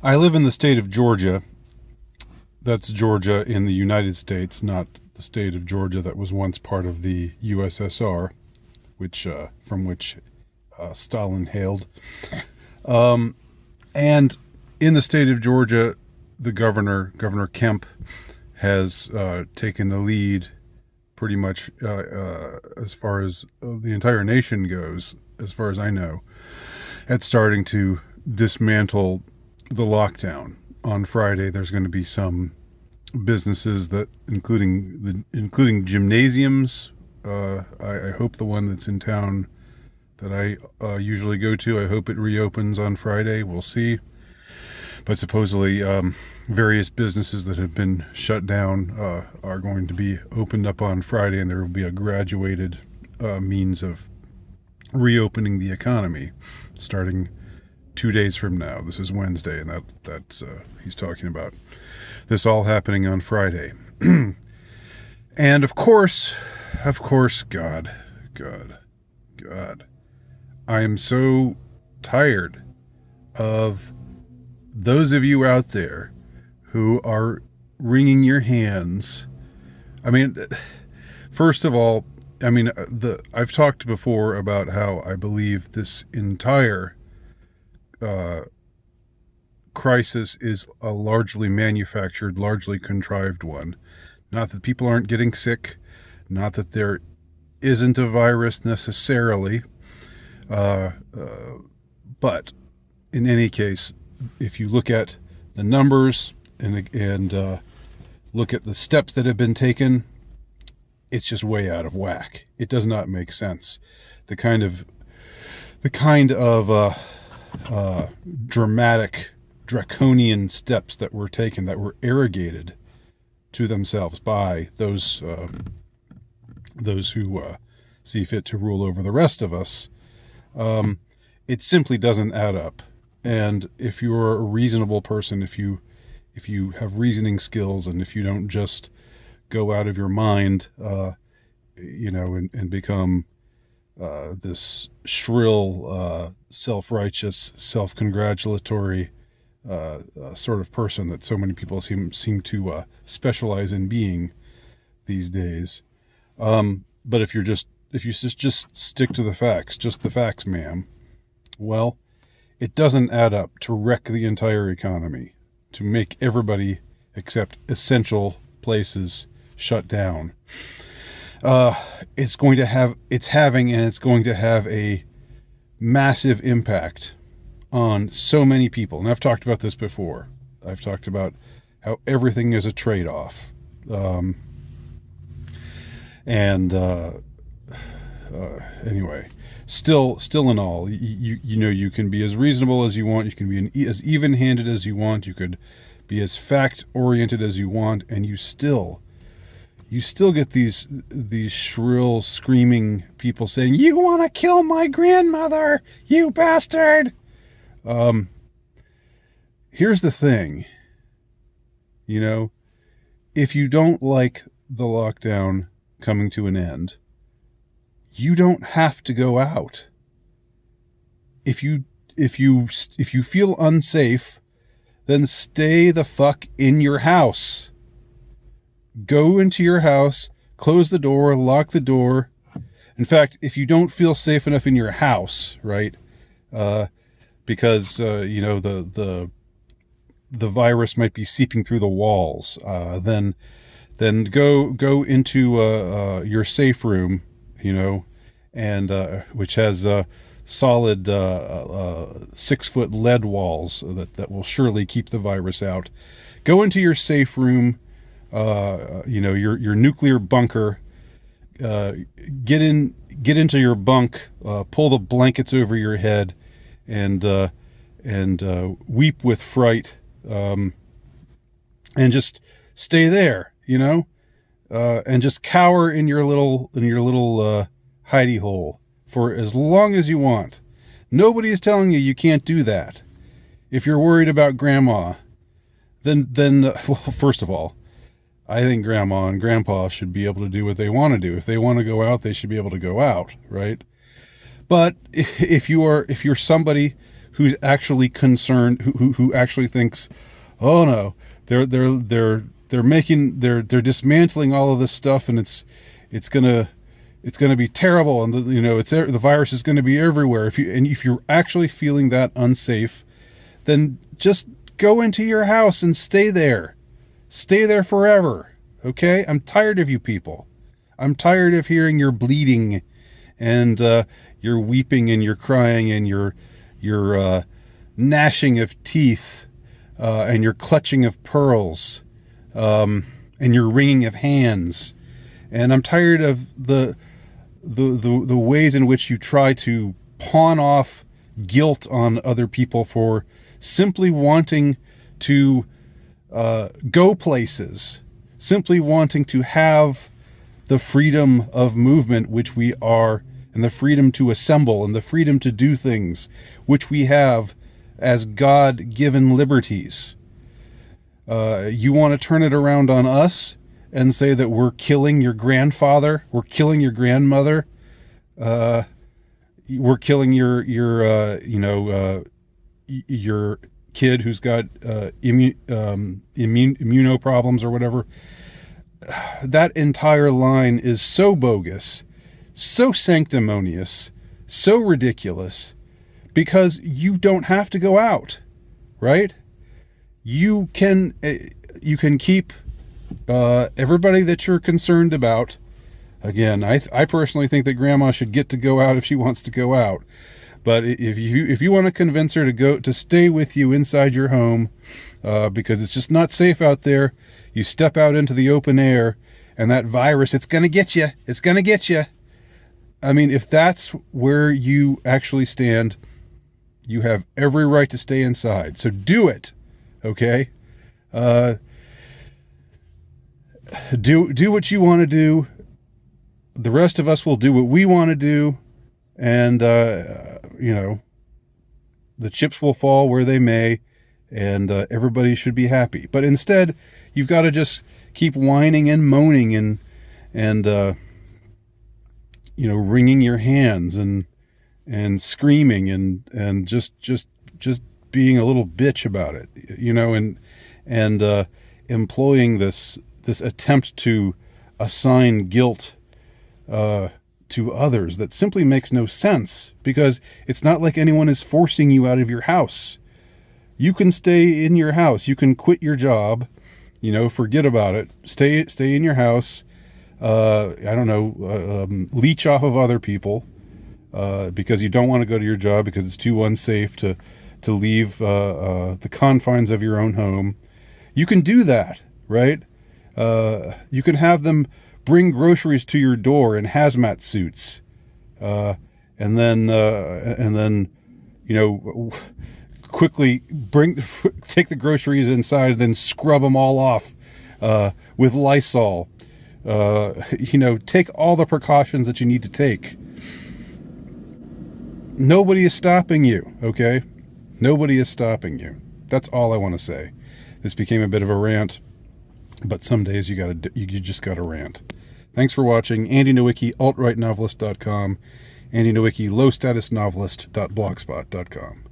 I live in the state of Georgia. That's Georgia in the United States, not the state of Georgia that was once part of the USSR, from which Stalin hailed. And in the state of Georgia, the Governor Kemp, has taken the lead pretty much as far as the entire nation goes, as far as I know, at starting to dismantle the lockdown. On Friday, there's going to be some businesses that, including gymnasiums. I hope the one that's in town that I usually go to, I hope it reopens on Friday. We'll see. But supposedly, various businesses that have been shut down are going to be opened up on Friday, and there will be a graduated means of reopening the economy starting 2 days from now. This is Wednesday, and that's he's talking about this all happening on Friday. And of course, God, I am so tired of those of you out there who are wringing your hands. I mean, first of all, I've talked before about how I believe this entire crisis is a largely manufactured, largely contrived one. Not that people aren't getting sick, not that there isn't a virus necessarily, but in any case, if you look at the numbers and look at the steps that have been taken, it's just way out of whack. It does not make sense. The kind of dramatic, draconian steps that were taken, that were arrogated to themselves by those who see fit to rule over the rest of us, it simply doesn't add up. And if you're a reasonable person, if you have reasoning skills, and if you don't just go out of your mind, and become this shrill, self-righteous, self-congratulatory sort of person that so many people seem to specialize in being these days. But if you just stick to the facts, just the facts, ma'am, well, it doesn't add up to wreck the entire economy, to make everybody except essential places shut down. It's going to have a massive impact on so many people. And I've talked about this before. I've talked about how everything is a trade-off. Anyway, still in all, you can be as reasonable as you want. You can be as even-handed as you want. You could be as fact-oriented as you want, and you still get these shrill, screaming people saying, "You want to kill my grandmother, you bastard!" Here's the thing. If you don't like the lockdown coming to an end, you don't have to go out. If you feel unsafe, then stay the fuck in your house. Go into your house, close the door, lock the door. In fact, if you don't feel safe enough in your house, right, because the virus might be seeping through the walls, then go into your safe room, and which has solid 6-foot lead walls that will surely keep the virus out. Go into your safe room, your nuclear bunker. Get into your bunk, pull the blankets over your head, and weep with fright, and just stay there, and just cower in your little hidey hole for as long as you want. Nobody is telling you can't do that. If you're worried about grandma, then well, first of all, I think grandma and grandpa should be able to do what they want to do. If they want to go out, they should be able to go out, right? But if you're somebody who's actually concerned, who actually thinks, oh no, they're dismantling all of this stuff, and it's gonna be terrible, and the virus is gonna be everywhere. If you're actually feeling that unsafe, then just go into your house and stay there forever. Okay, I'm tired of you people. I'm tired of hearing your bleeding, and your weeping, and your crying, and your gnashing of teeth, and your clutching of pearls, and your wringing of hands. And I'm tired of the ways in which you try to pawn off guilt on other people for simply wanting to go places, simply wanting to have the freedom of movement, which we are, and the freedom to assemble, and the freedom to do things, which we have as God-given liberties. You want to turn it around on us and say that we're killing your grandfather, we're killing your grandmother, we're killing your kid who's got immuno problems or whatever. That entire line is so bogus, so sanctimonious, so ridiculous, because you don't have to go out, right? You can keep everybody that you're concerned about. Again, I personally think that grandma should get to go out if she wants to go out. But if you want to convince her to stay with you inside your home, because it's just not safe out there, you step out into the open air, and that virus, it's going to get you. It's going to get you. I mean, if that's where you actually stand, you have every right to stay inside. So do it, okay? Do what you want to do. The rest of us will do what we want to do, and the chips will fall where they may, and everybody should be happy. But instead, you've got to just keep whining and moaning and wringing your hands and screaming and just being a little bitch about it, and employing this attempt to assign guilt to others that simply makes no sense, because it's not like anyone is forcing you out of your house. You can stay in your house. You can quit your job, forget about it. Stay in your house. Leech off of other people, because you don't want to go to your job because it's too unsafe to leave the confines of your own home. You can do that, right? You can have them bring groceries to your door in hazmat suits, and then quickly take the groceries inside and then scrub them all off with Lysol. Take all the precautions that you need to take. Nobody is stopping you, okay? Nobody is stopping you. That's all I want to say. This became a bit of a rant, but some days you just gotta rant. Thanks for watching. Andy Nowicki, altrightnovelist.com. Andy Nowicki, lowstatusnovelist.blogspot.com.